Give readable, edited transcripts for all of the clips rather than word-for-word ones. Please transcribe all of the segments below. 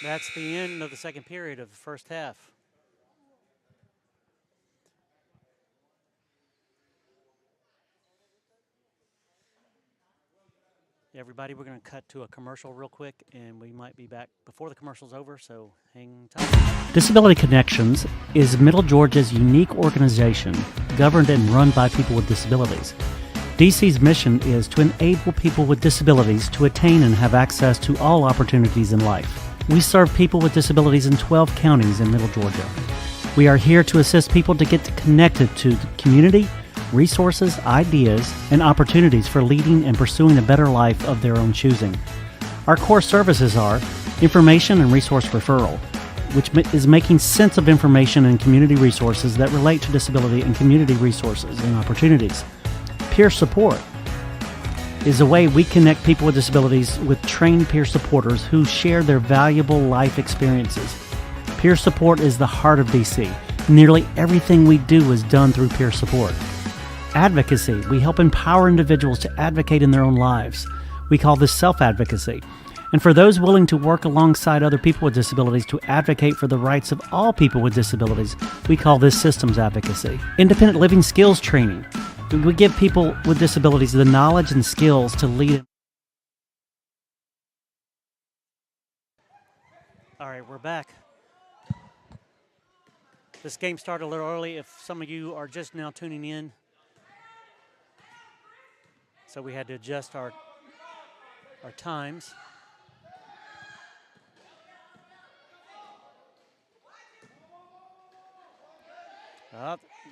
That's the end of the second period of the first half. Everybody, we're going to cut to a commercial real quick, and we might be back before the commercial's over, so hang tight. Disability Connections is Middle Georgia's unique organization governed and run by people with disabilities. DC's mission is to enable people with disabilities to attain and have access to all opportunities in life. We serve people with disabilities in 12 counties in Middle Georgia. We are here to assist people to get connected to the community, resources, ideas, and opportunities for leading and pursuing a better life of their own choosing. Our core services are information and resource referral, which is making sense of information and community resources that relate to disability and community resources and opportunities. Peer support is a way we connect people with disabilities with trained peer supporters who share their valuable life experiences. Peer support is the heart of DC. Nearly everything we do is done through peer support. Advocacy. We help empower individuals to advocate in their own lives. We call this self-advocacy. And for those willing to work alongside other people with disabilities to advocate for the rights of all people with disabilities, we call this systems advocacy. Independent living skills training. We give people with disabilities the knowledge and skills to lead. All right, we're back. This game started a little early if some of you are just now tuning in. So we had to adjust our times.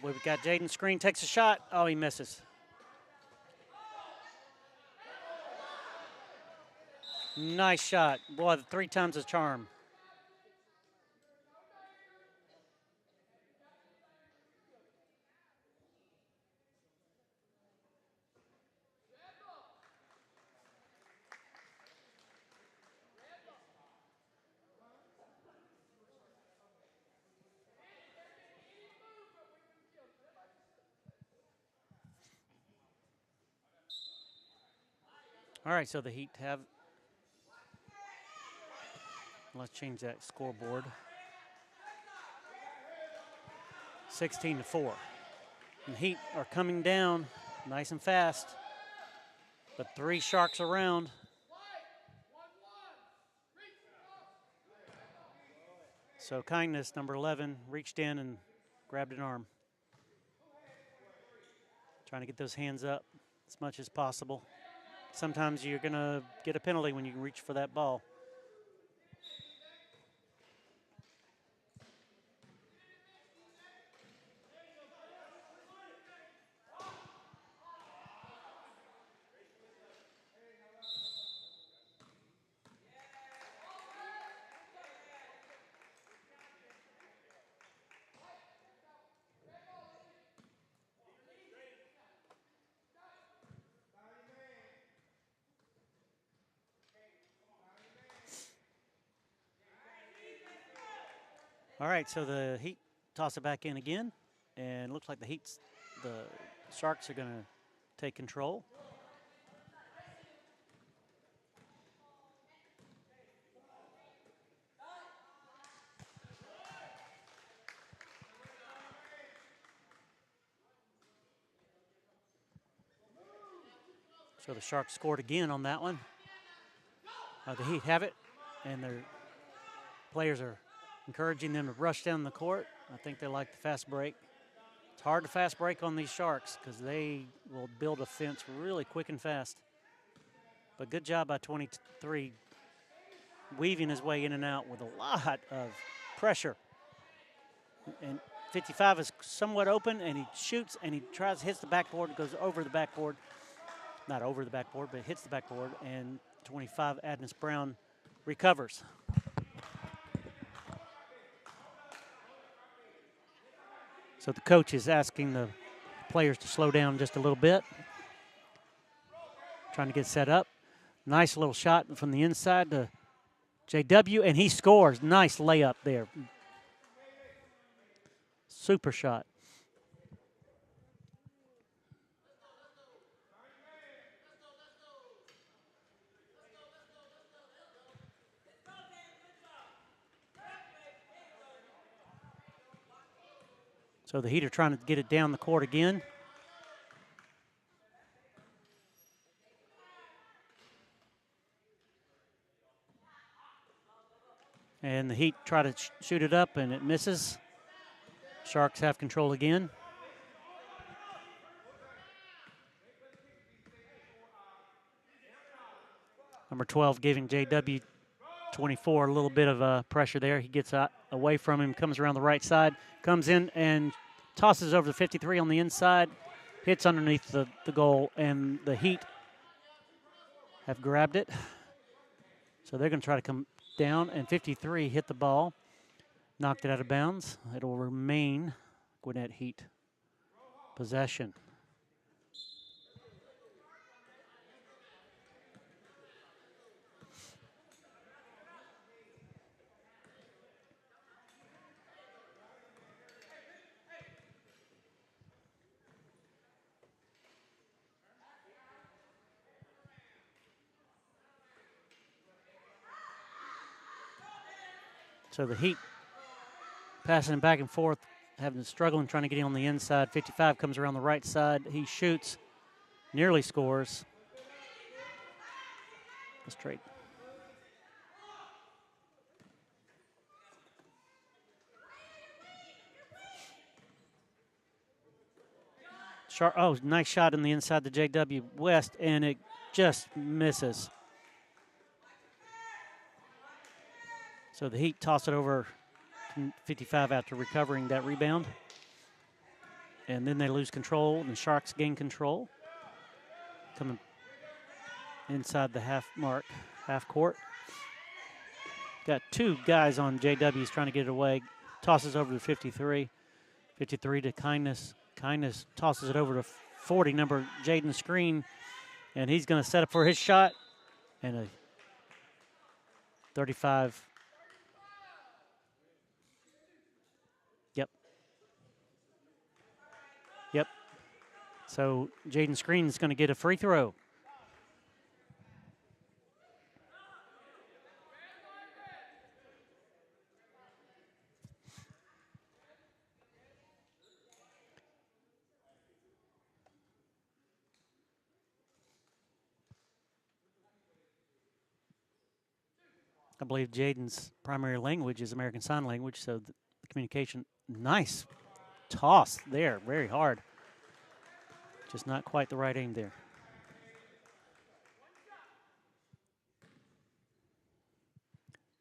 We've got Jaden Screen takes a shot. Oh, he misses. Nice shot. Boy, 3 times his charm. All right, so the Heat have. Let's change that scoreboard. 16-4. And Heat are coming down nice and fast. But 3 Sharks around. So Kindness, number 11, reached in and grabbed an arm. Trying to get those hands up as much as possible. Sometimes you're going to get a penalty when you reach for that ball. All right, so the Heat toss it back in again, and it looks like the Sharks are going to take control. So the Sharks scored again on that one. The Heat have it, and their players are encouraging them to rush down the court. I think they like the fast break. It's hard to fast break on these Sharks because they will build a fence really quick and fast. But good job by 23, weaving his way in and out with a lot of pressure. And 55 is somewhat open, and he shoots, and he hits the backboard, goes over the backboard. Not over the backboard, but hits the backboard, and 25, Adnis Brown, recovers. So the coach is asking the players to slow down just a little bit. Trying to get set up. Nice little shot from the inside to JW, and he scores. Nice layup there. Super shot. So the Heat are trying to get it down the court again. And the Heat try to shoot it up, and it misses. Sharks have control again. Number 12 giving JW 24 a little bit of pressure there. He gets away from him, comes around the right side, comes in and tosses over the 53 on the inside, hits underneath the goal, and the Heat have grabbed it. So they're going to try to come down, and 53 hit the ball, knocked it out of bounds. It'll remain Gwinnett Heat possession. So the Heat passing him back and forth, struggling, trying to get him on the inside. 55 comes around the right side. He shoots, nearly scores. Let's trade. Oh, nice shot in the inside the JW West, and it just misses. So the Heat toss it over 55 after recovering that rebound. And then they lose control, and the Sharks gain control. Coming inside the half court. Got two guys on JW's trying to get it away. Tosses over to 53. 53 to Kindness. Kindness tosses it over to 40, number Jaden Screen. And he's going to set up for his shot. And a 35. Yep. So Jaden Screen is going to get a free throw. I believe Jaden's primary language is American Sign Language, so the communication, nice toss there, very hard. Just not quite the right aim there.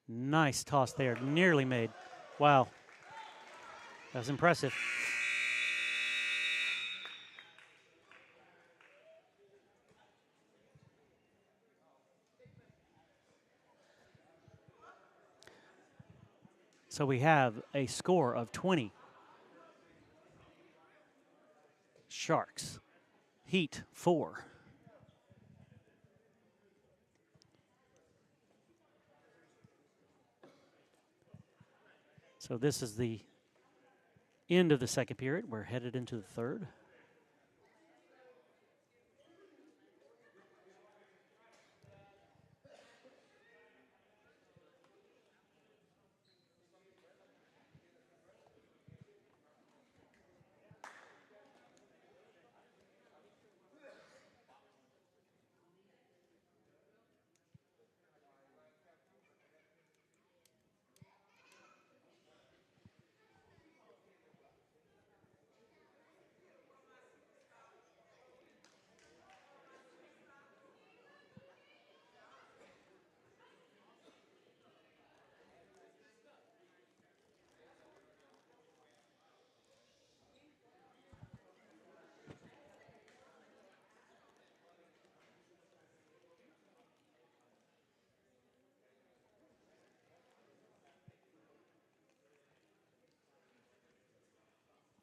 Nice toss there, nearly made. Wow, that was impressive. So we have a score of 20. Sharks, Heat 4. So this is the end of the second period. We're headed into the third.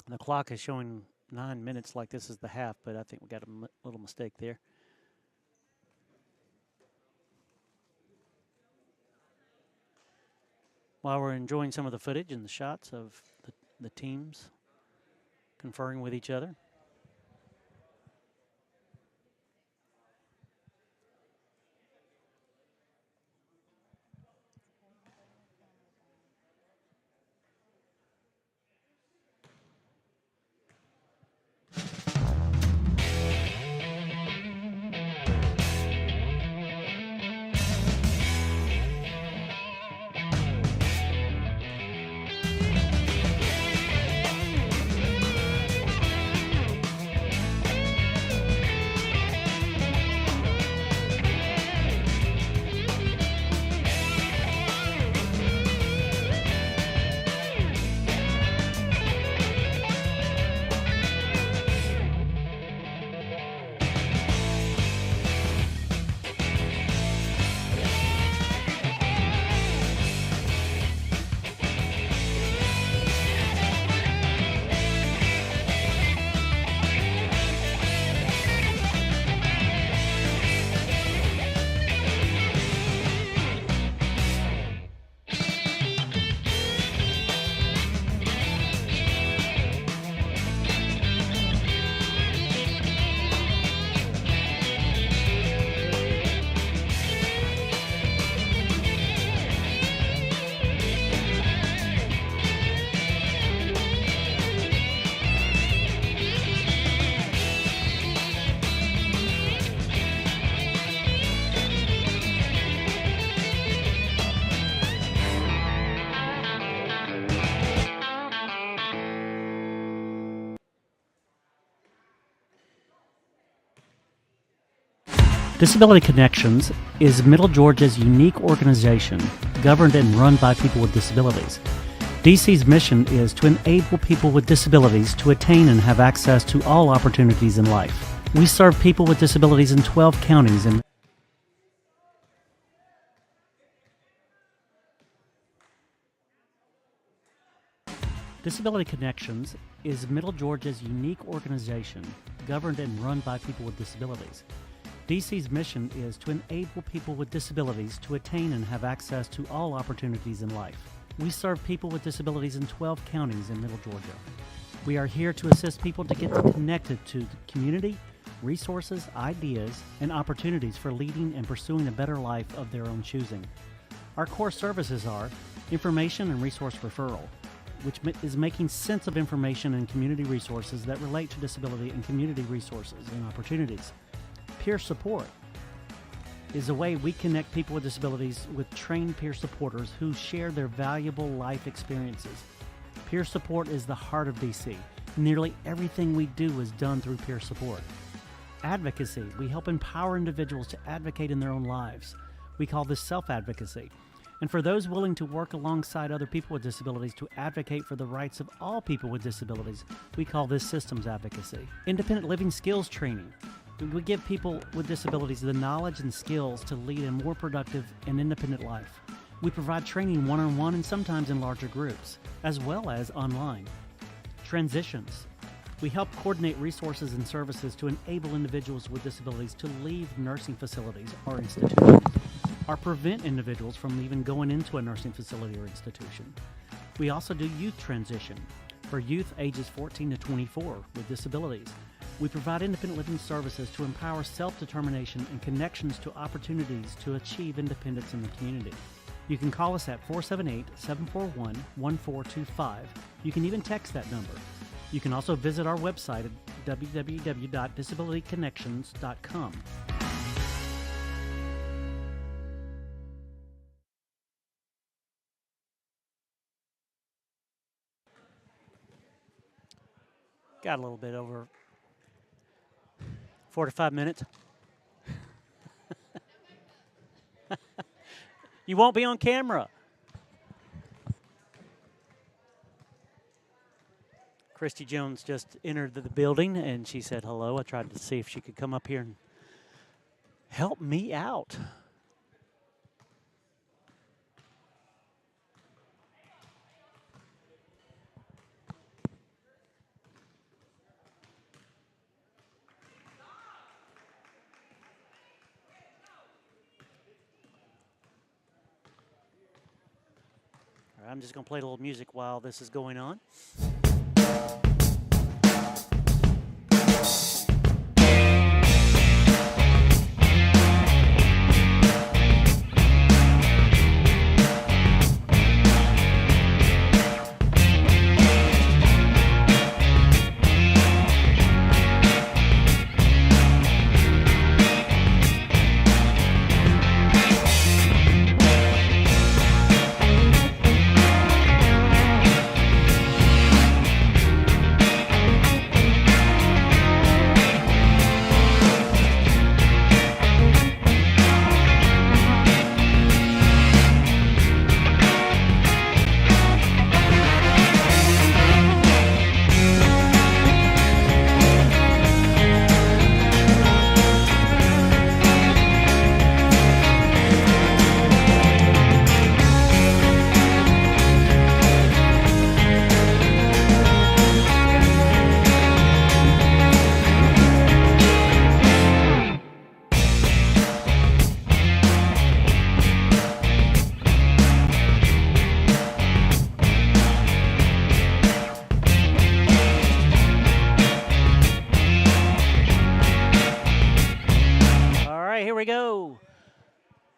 The clock is showing 9 minutes like this is the half, but I think we got a little mistake there. While we're enjoying some of the footage and the shots of the teams conferring with each other. Disability Connections is Middle Georgia's unique organization governed and run by people with disabilities. DC's mission is to enable people with disabilities to attain and have access to all opportunities in life. We serve people with disabilities in 12 counties and Disability Connections is Middle Georgia's unique organization governed and run by people with disabilities. DC's mission is to enable people with disabilities to attain and have access to all opportunities in life. We serve people with disabilities in 12 counties in Middle Georgia. We are here to assist people to get connected to the community, resources, ideas, and opportunities for leading and pursuing a better life of their own choosing. Our core services are information and resource referral, which is making sense of information and community resources that relate to disability and community resources and opportunities. Peer support is a way we connect people with disabilities with trained peer supporters who share their valuable life experiences. Peer support is the heart of DC. Nearly everything we do is done through peer support. Advocacy. We help empower individuals to advocate in their own lives. We call this self-advocacy. And for those willing to work alongside other people with disabilities to advocate for the rights of all people with disabilities, we call this systems advocacy. Independent living skills training. We give people with disabilities the knowledge and skills to lead a more productive and independent life. We provide training one-on-one and sometimes in larger groups, as well as online. Transitions. We help coordinate resources and services to enable individuals with disabilities to leave nursing facilities or institutions, or prevent individuals from even going into a nursing facility or institution. We also do youth transition for youth ages 14 to 24 with disabilities. We provide independent living services to empower self-determination and connections to opportunities to achieve independence in the community. You can call us at 478-741-1425. You can even text that number. You can also visit our website at www.disabilityconnections.com. Got a little bit over 45 minutes. You won't be on camera. Christy Jones just entered the building and she said hello. I tried to see if she could come up here and help me out. All right, I'm just going to play a little music while this is going on.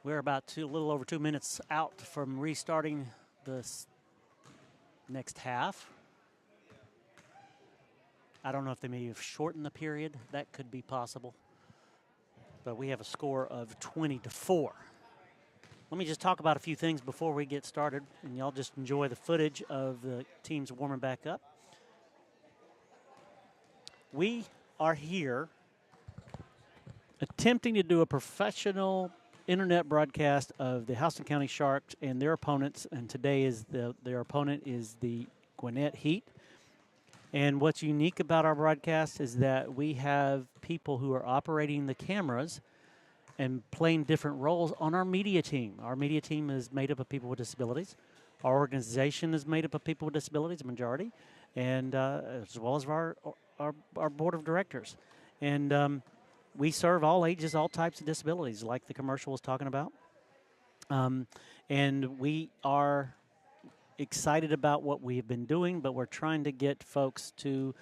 We're about a little over 2 minutes out from restarting this next half. I don't know if they may have shortened the period. That could be possible. But we have a score of 20-4. Let me just talk about a few things before we get started, and y'all just enjoy the footage of the teams warming back up. We are here attempting to do a professional internet broadcast of the Houston County Sharks and their opponents, and today is their opponent is the Gwinnett Heat. And what's unique about our broadcast is that we have people who are operating the cameras and playing different roles on our media team. Our media team is made up of people with disabilities. Our organization is made up of people with disabilities, a majority, and as well as our board of directors. And we serve all ages, all types of disabilities, like the commercial was talking about. And we are excited about what we have been doing, but we're trying to get folks to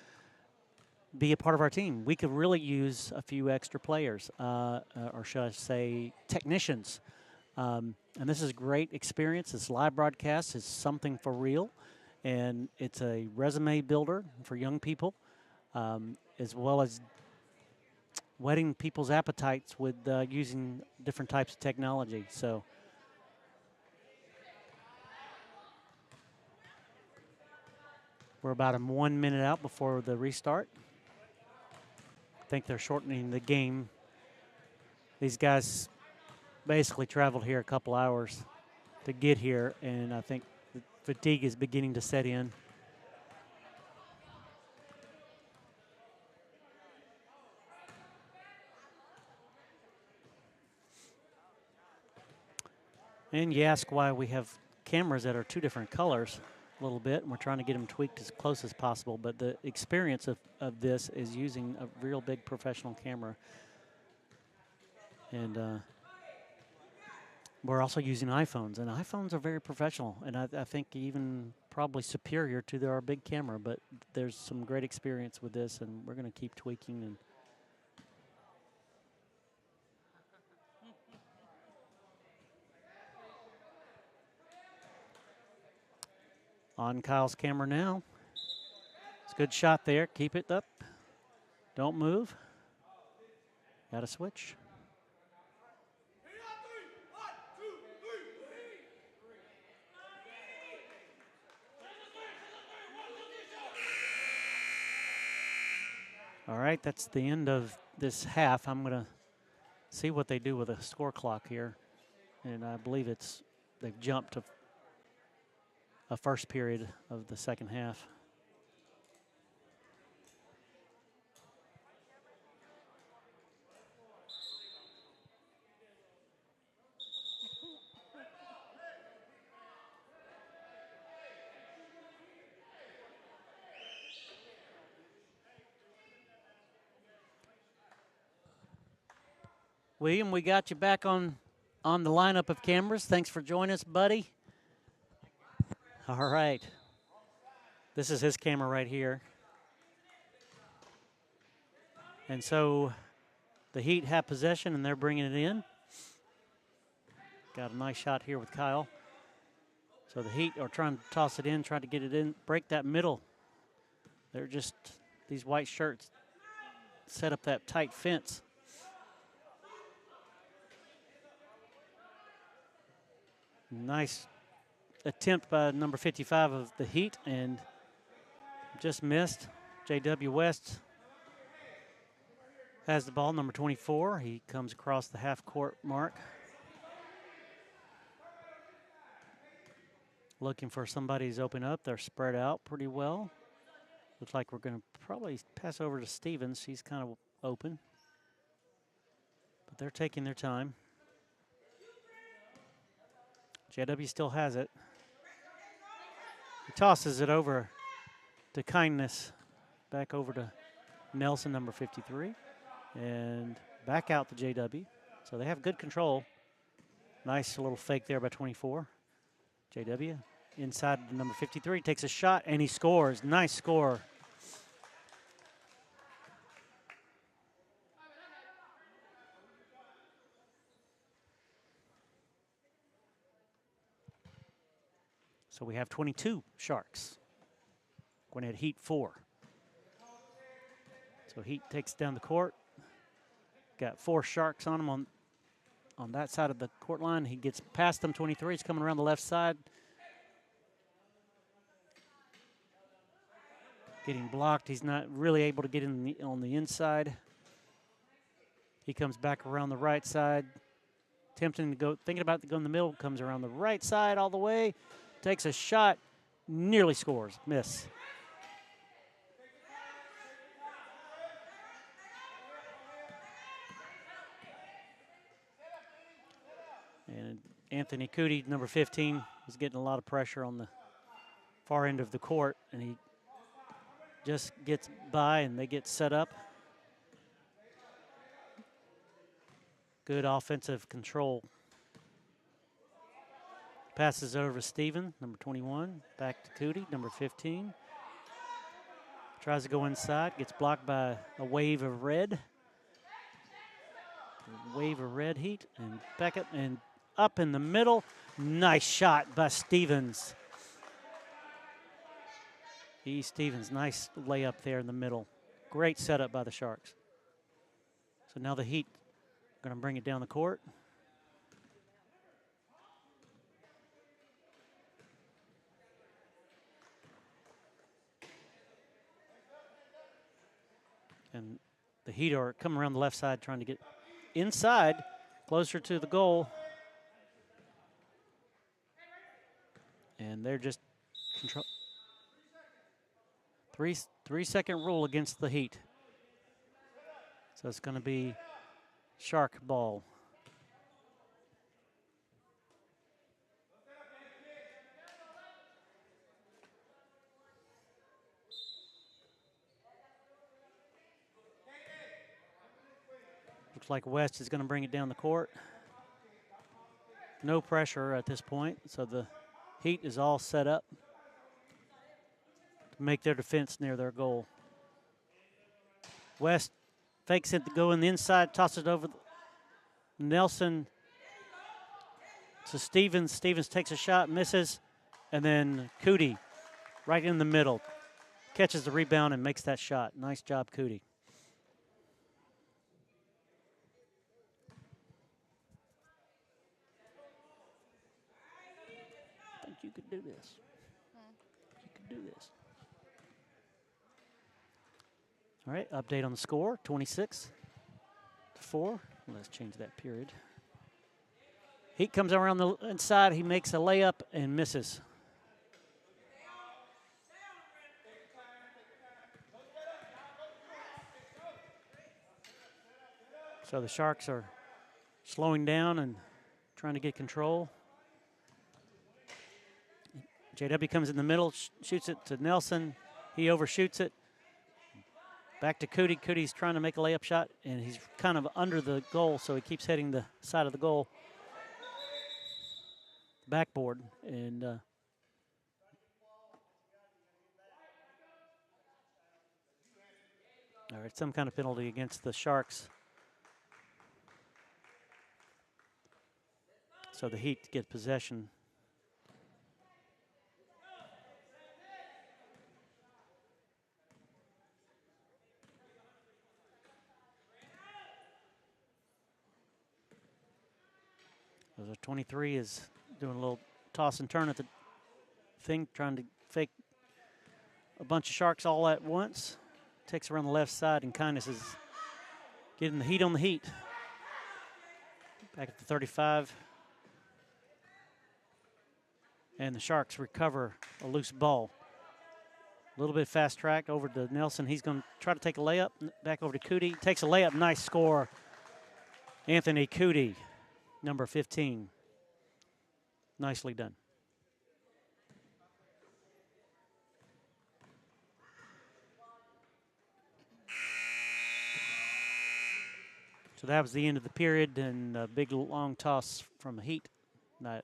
be a part of our team. We could really use a few extra players, or should I say technicians. And this is a great experience. This live broadcast is something for real, and it's a resume builder for young people, as well as whetting people's appetites with using different types of technology. So we're about 1 minute out before the restart. I think they're shortening the game. These guys basically traveled here a couple hours to get here, and I think the fatigue is beginning to set in. And you ask why we have cameras that are two different colors a little bit, and we're trying to get them tweaked as close as possible. But the experience of this is using a real big professional camera. And we're also using iPhones, and iPhones are very professional, and I think even probably superior to our big camera. But there's some great experience with this, and we're going to keep tweaking. And on Kyle's camera now. It's a good shot there. Keep it up. Don't move. Got to switch. All right, that's the end of this half. I'm going to see what they do with a score clock here. And I believe they've jumped to a first period of the second half. William, we got you back on the lineup of cameras. Thanks for joining us, buddy. All right. This is his camera right here. And so the Heat have possession, and they're bringing it in. Got a nice shot here with Kyle. So the Heat are trying to toss it in, try to get it in, break that middle. They're just, these white shirts set up that tight fence. Nice attempt by number 55 of the Heat, and just missed. J.W. West has the ball, number 24. He comes across the half-court mark. Looking for somebody who's open up. They're spread out pretty well. Looks like we're going to probably pass over to Stevens. He's kind of open. But they're taking their time. JW still has it. He tosses it over to Kindness. Back over to Nelson, number 53. And back out to JW. So they have good control. Nice little fake there by 24. JW inside the number 53, takes a shot, and he scores. Nice score. So we have 22 Sharks. Gwinnett Heat 4. So Heat takes down the court. Got 4 Sharks on him on that side of the court line. He gets past them, 23. He's coming around the left side. Getting blocked. He's not really able to get in on the inside. He comes back around the right side, attempting to go, thinking about going in the middle, comes around the right side all the way, takes a shot, nearly scores, miss. And Anthony Cootie, number 15, is getting a lot of pressure on the far end of the court, and he just gets by and they get set up. Good offensive control. Passes over to Steven, number 21. Back to Cootie, number 15. Tries to go inside, gets blocked by a wave of red. Wave of red heat, and back up and up in the middle. Nice shot by Stevens. E. Stevens, nice layup there in the middle. Great setup by the Sharks. So now the Heat are going to bring it down the court. And the Heat are coming around the left side trying to get inside, closer to the goal. And they're just control. 3-second rule against the Heat. So it's going to be Shark ball. Looks like West is going to bring it down the court. No pressure at this point, so the Heat is all set up to make their defense near their goal. West fakes it to go in the inside, tosses it over Nelson to Stevens. Stevens takes a shot, misses, and then Cootie right in the middle catches the rebound and makes that shot. Nice job, Cootie. I think you could do this. You could do this. All right, update on the score, 26-4. Let's change that period. Heat comes around the inside. He makes a layup and misses. So the Sharks are slowing down and trying to get control. JW comes in the middle, shoots it to Nelson. He overshoots it. Back to Cootie. Cootie's trying to make a layup shot, and he's kind of under the goal, so he keeps hitting the side of the goal. Backboard. And all right, some kind of penalty against the Sharks. So the Heat get possession. So 23 is doing a little toss and turn at the thing, trying to fake a bunch of Sharks all at once. Takes around the left side, and Kindness is getting the heat on the Heat. Back at the 35. And the Sharks recover a loose ball. A little bit fast track over to Nelson. He's going to try to take a layup. Back over to Cootie. Takes a layup. Nice score. Anthony Cootie, number 15. Nicely done. So that was the end of the period, and a big long toss from the Heat. Not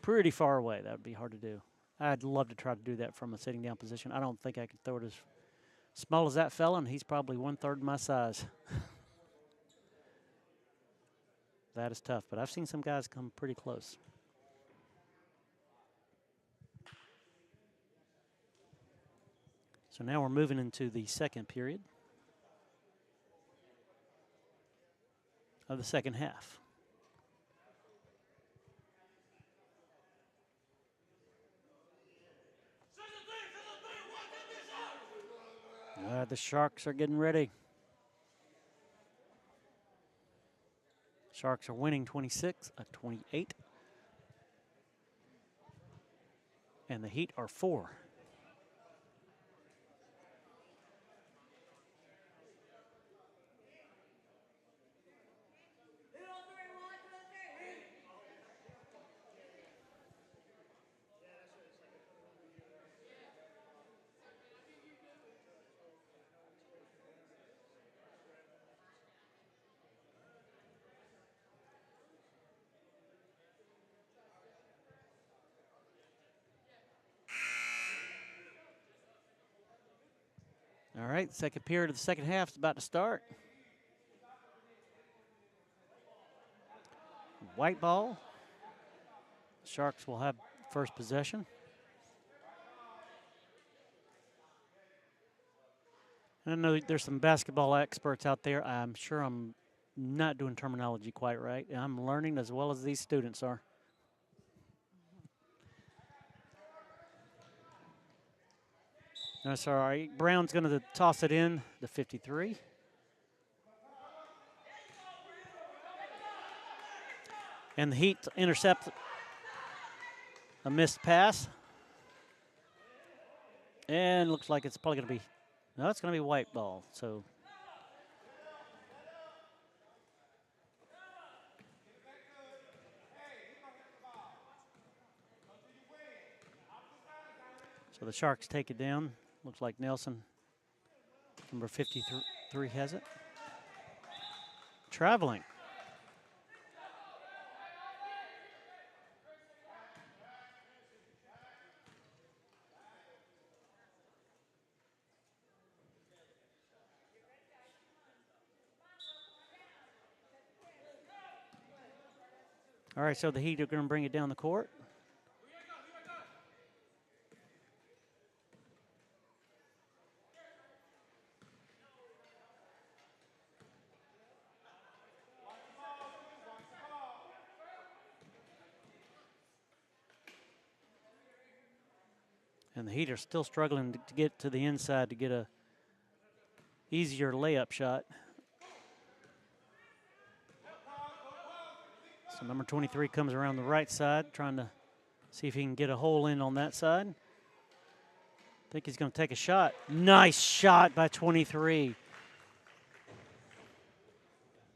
pretty far away. That would be hard to do. I'd love to try to do that from a sitting down position. I don't think I could throw it as small as that fella, and he's probably 1/3 my size. That is tough, but I've seen some guys come pretty close. So now we're moving into the second period of the second half. The Sharks are getting ready. Sharks are winning 26-28. And the Heat are 4. All right, second period of the second half is about to start. White ball. Sharks will have first possession. And I know there's some basketball experts out there. I'm sure I'm not doing terminology quite right. I'm learning as well as these students are. That's all right. Brown's going to toss it in, the 53. And the Heat intercept a missed pass. And looks like it's probably going to be, no, it's going to be white ball. So the Sharks take it down. Looks like Nelson, number 53, has it. Traveling. All right, so the Heat are going to bring it down the court. And the Heat are still struggling to get to the inside to get a easier layup shot. So number 23 comes around the right side, trying to see if he can get a hole in on that side. I think he's going to take a shot. Nice shot by 23.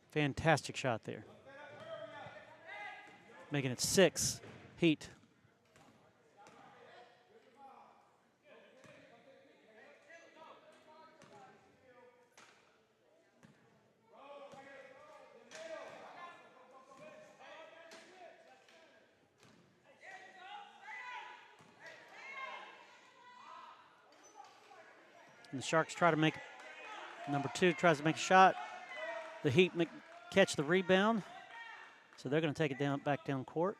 Fantastic shot there. Making it 6, Heat. And the Sharks try to make, number 2 tries to make a shot. The Heat catch the rebound. So they're going to take it back down court.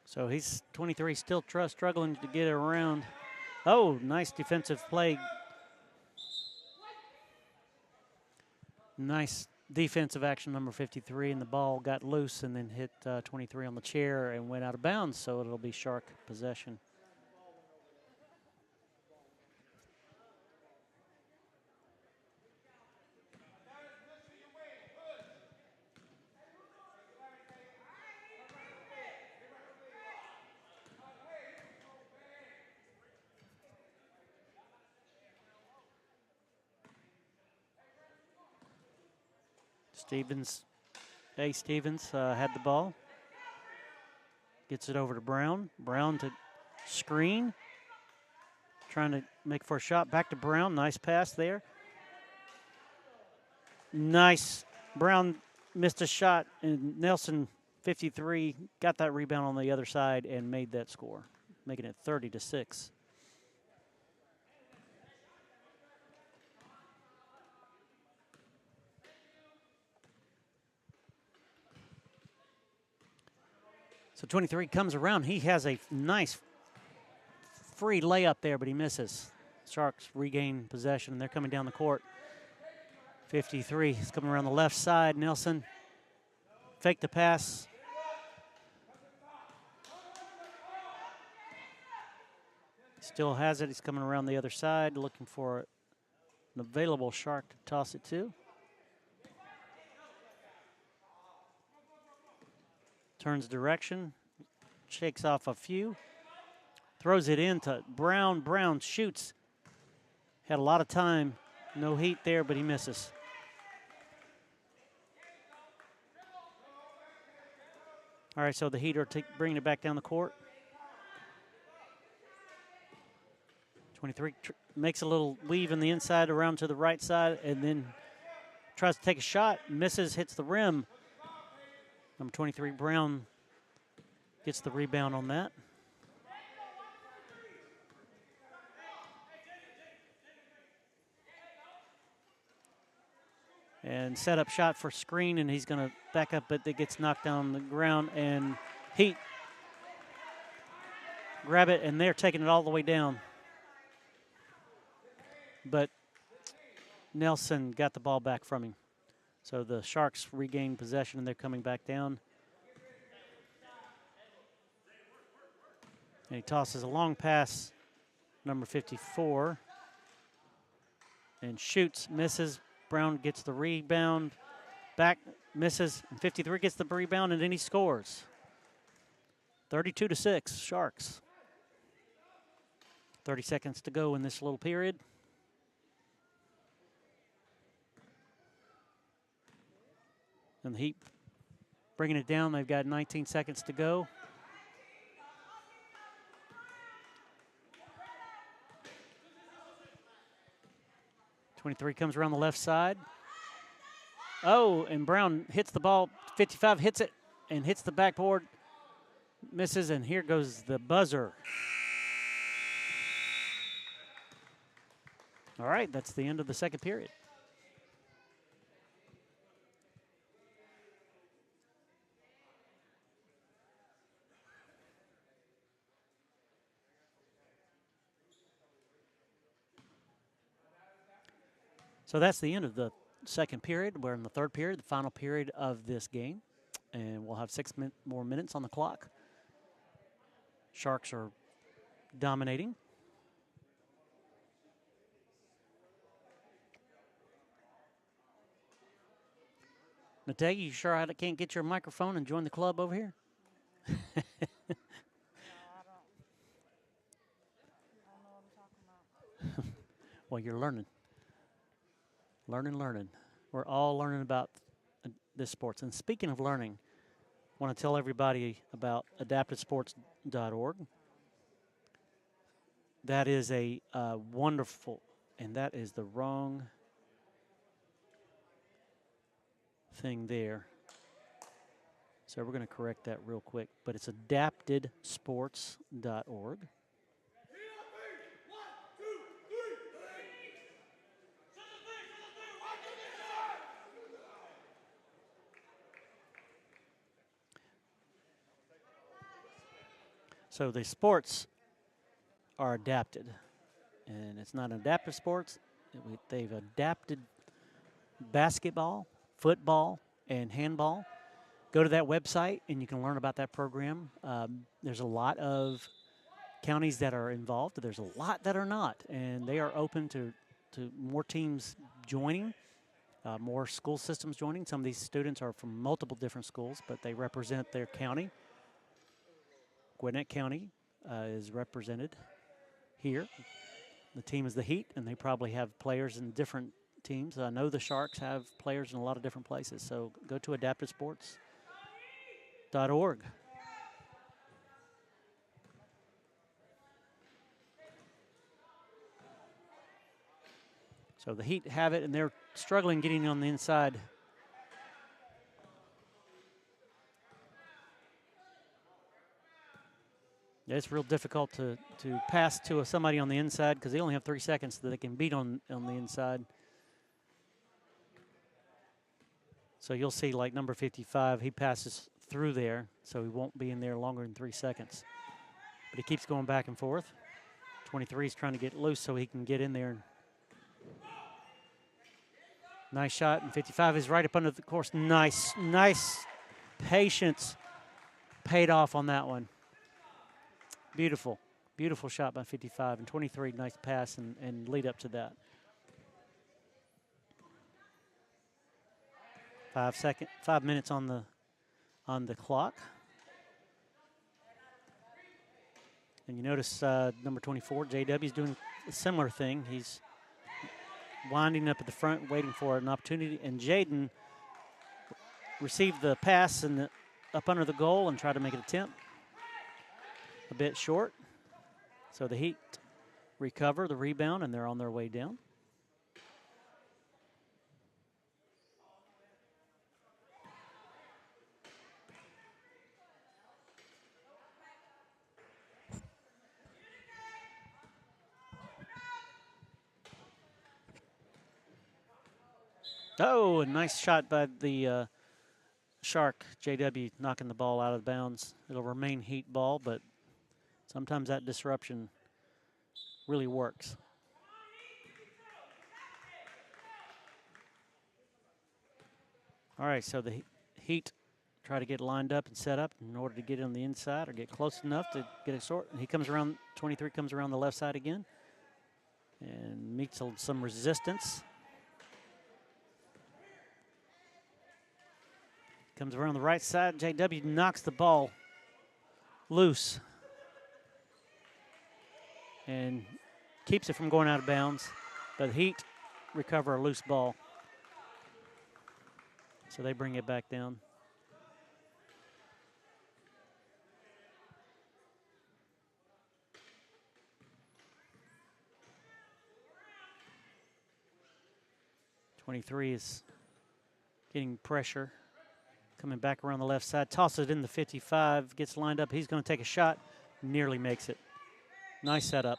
So he's 23, still struggling to get it around. Oh, nice defensive play. Nice defensive action, number 53, and the ball got loose and then hit 23 on the chair and went out of bounds, so it'll be Shark possession. Stevens had the ball. Gets it over to Brown. Brown to screen. Trying to make for a shot. Back to Brown. Nice pass there. Nice. Brown missed a shot, and Nelson, 53, got that rebound on the other side and made that score, making it 30-6. So 23 comes around. He has a nice free layup there, but he misses. Sharks regain possession. They're coming down the court. 53 is coming around the left side. Nelson fake the pass. Still has it. He's coming around the other side looking for an available Shark to toss it to. Turns direction. Shakes off a few. Throws it into Brown. Brown shoots. Had a lot of time. No heat there, but he misses. All right, so the Heat are bringing it back down the court. 23 makes a little weave in the inside around to the right side and then tries to take a shot, misses, hits the rim. Number 23, Brown, gets the rebound on that. And set up shot for screen, and he's going to back up, but it gets knocked down on the ground, and Heat grab it, and they're taking it all the way down. But Nelson got the ball back from him. So the Sharks regain possession, and they're coming back down. And he tosses a long pass, number 54, and shoots, misses. Brown gets the rebound, back, misses, and 53 gets the rebound, and then he scores. 32-6, Sharks. 30 seconds to go in this little period. And the Heat bringing it down. They've got 19 seconds to go. .23 comes around the left side. Oh, and Brown hits the ball. 55 hits it and hits the backboard. Misses, and here goes the buzzer. All right, that's the end of the second period. So that's the end of the second period. We're in the third period, the final period of this game. And we'll have 6 more minutes on the clock. Sharks are dominating. Nategi, you sure I can't get your microphone and join the club over here? No, I don't know what I'm talking about. Well, you're learning. Learning. We're all learning about this sports. And speaking of learning, I want to tell everybody about adaptivesports.org. That is a wonderful, and that is the wrong thing there. So we're going to correct that real quick. But it's adaptedsports.org. So the sports are adapted, and it's not adaptive sports. They've adapted basketball, football, and handball. Go to that website, and you can learn about that program. There's a lot of counties that are involved. There's a lot that are not, and they are open to more teams joining, more school systems joining. Some of these students are from multiple different schools, but they represent their county. Gwinnett County is represented here. The team is the Heat, and they probably have players in different teams. I know the Sharks have players in a lot of different places, so go to adaptivesports.org. So the Heat have it, and they're struggling getting on the inside. It's real difficult to pass to somebody on the inside because they only have 3 seconds that they can beat on the inside. So you'll see like number 55, he passes through there, so he won't be in there longer than 3 seconds. But he keeps going back and forth. 23 is trying to get loose so he can get in there. Nice shot, and 55 is right up under the course. Nice patience paid off on that one. Beautiful shot by 55, and 23, nice pass and lead up to that. 5 minutes on the clock. And you notice number 24, JW, is doing a similar thing. He's winding up at the front, waiting for an opportunity. And Jaden received the pass and up under the goal and tried to make an attempt. A bit short. So the Heat recover the rebound, and they're on their way down. Oh, a nice shot by the Shark, JW, knocking the ball out of bounds. It'll remain Heat ball, but sometimes that disruption really works. All right, so the Heat try to get lined up and set up in order to get on the inside or get close enough to get a short. And he comes around, 23 comes around the left side again and meets some resistance. Comes around the right side. JW knocks the ball loose and keeps it from going out of bounds. But the Heat recover a loose ball. So they bring it back down. .23 is getting pressure. Coming back around the left side, tosses it in the 55, gets lined up. He's going to take a shot, nearly makes it. Nice setup.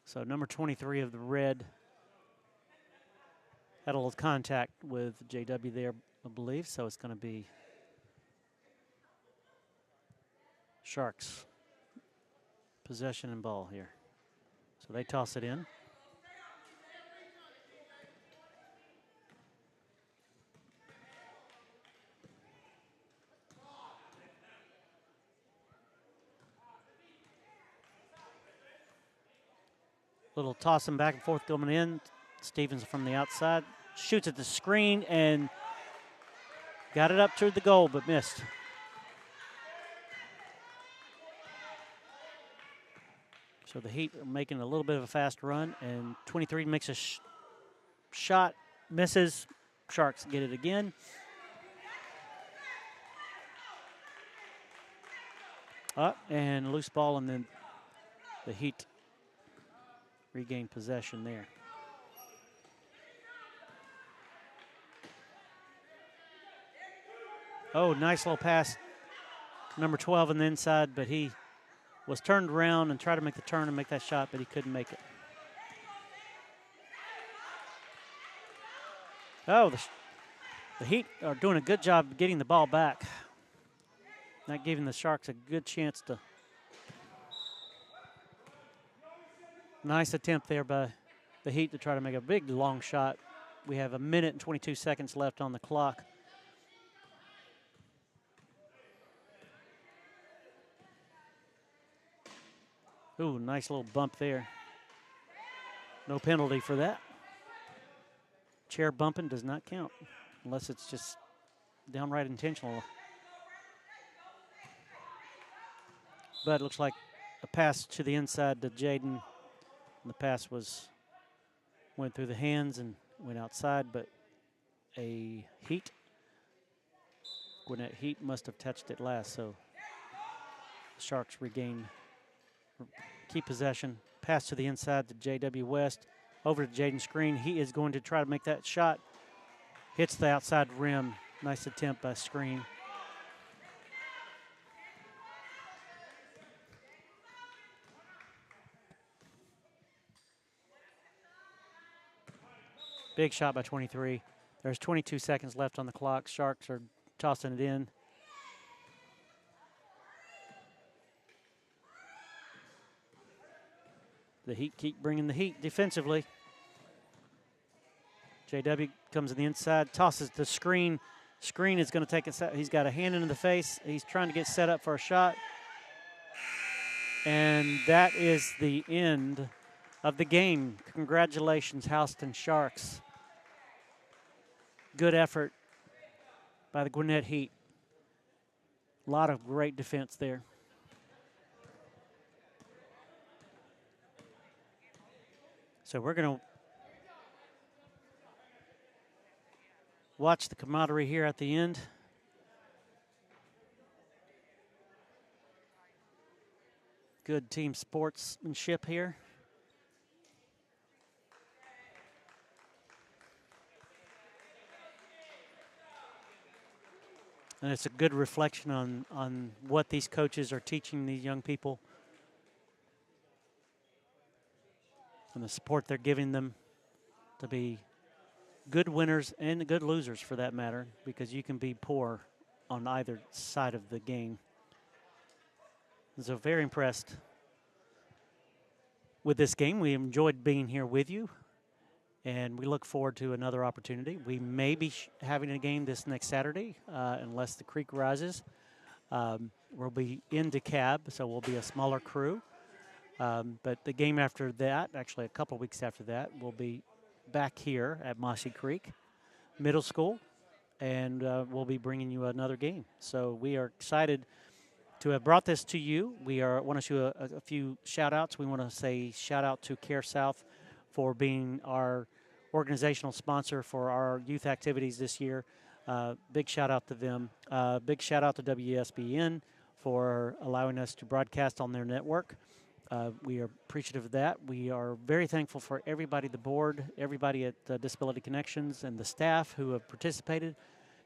So number 23 of the red had a little contact with JW there, I believe, so it's going to be Sharks. Possession and ball here. So they toss it in. Little tossing back and forth coming in. Stevens from the outside. Shoots at the screen and got it up to the goal but missed. So the Heat are making a little bit of a fast run, and 23 makes a shot, misses. Sharks get it again. Up and loose ball, and then the Heat regain possession there. Oh, nice little pass. Number 12 on the inside, but he was turned around and tried to make the turn and make that shot, but he couldn't make it. Oh, the Heat are doing a good job of getting the ball back. Not giving the Sharks a good chance to. Nice attempt there by the Heat to try to make a big, long shot. We have 1 minute and 22 seconds left on the clock. Ooh, nice little bump there. No penalty for that. Chair bumping does not count unless it's just downright intentional. But it looks like a pass to the inside to Jaden. And the pass went through the hands and went outside, but a Gwinnett Heat must have touched it last, so the Sharks keep possession. Pass to the inside to JW West. Over to Jaden's screen. He is going to try to make that shot. Hits the outside rim. Nice attempt by Screen. Big shot by 23. There's 22 seconds left on the clock. Sharks are tossing it in. The Heat keep bringing the heat defensively. JW comes in the inside, tosses the screen. Screen is going to take it. He's got a hand into the face. He's trying to get set up for a shot. And that is the end of the game. Congratulations, Houston Sharks. Good effort by the Gwinnett Heat. A lot of great defense there. So we're going to watch the camaraderie here at the end. Good team sportsmanship here. And it's a good reflection on what these coaches are teaching these young people and the support they're giving them to be good winners and good losers for that matter, because you can be poor on either side of the game. So very impressed with this game. We enjoyed being here with you, and we look forward to another opportunity. We may be having a game this next Saturday, unless the creek rises. We'll be in DeKalb, so we'll be a smaller crew. But the game after that, actually a couple weeks after that, we'll be back here at Mossy Creek Middle School, and we'll be bringing you another game. So we are excited to have brought this to you. We want to show a few shout-outs. We want to say shout-out to Care South for being our organizational sponsor for our youth activities this year. Big shout-out to them. Big shout-out to WSBN for allowing us to broadcast on their network. We are appreciative of that. We are very thankful for everybody, the board, everybody at Disability Connections, and the staff who have participated.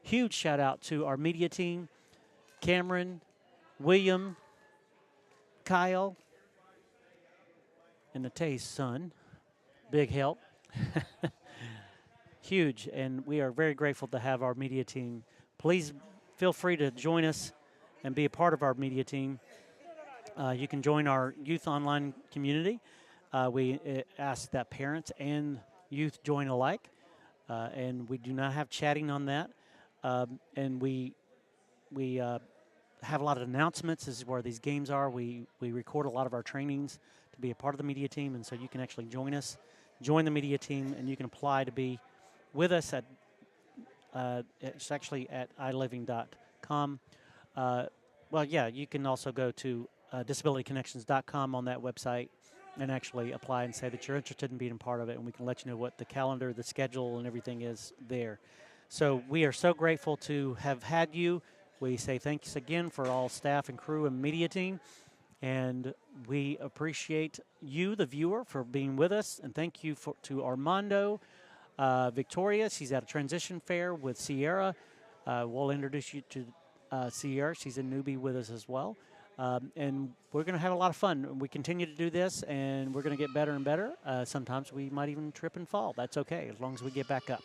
Huge shout out to our media team, Cameron, William, Kyle, and Nate's son. Big help. Huge, and we are very grateful to have our media team. Please feel free to join us and be a part of our media team. You can join our youth online community. We ask that parents and youth join alike, and we do not have chatting on that. And we have a lot of announcements. This is where these games are. We record a lot of our trainings to be a part of the media team, and so you can actually join us, join the media team, and you can apply to be with us at it's actually at iliving.com. Well, yeah, you can also go to disabilityconnections.com on that website and actually apply and say that you're interested in being a part of it, and we can let you know what the calendar, the schedule, and everything is there. So we are so grateful to have had you. We say thanks again for all staff and crew and media team, and we appreciate you, the viewer, for being with us, and thank you to Armando, Victoria. She's at a transition fair with Sierra. We'll introduce you to Sierra. She's a newbie with us as well. And we're going to have a lot of fun. We continue to do this, and we're going to get better and better. Sometimes we might even trip and fall. That's okay, as long as we get back up.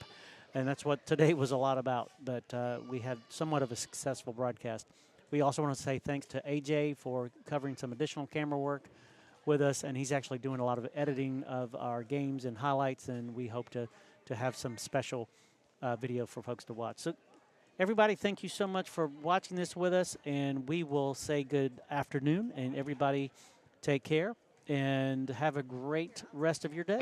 And that's what today was a lot about. But we had somewhat of a successful broadcast. We also want to say thanks to AJ for covering some additional camera work with us, and he's actually doing a lot of editing of our games and highlights, and we hope to have some special video for folks to watch. So everybody, thank you so much for watching this with us, and we will say good afternoon, and everybody take care and have a great rest of your day.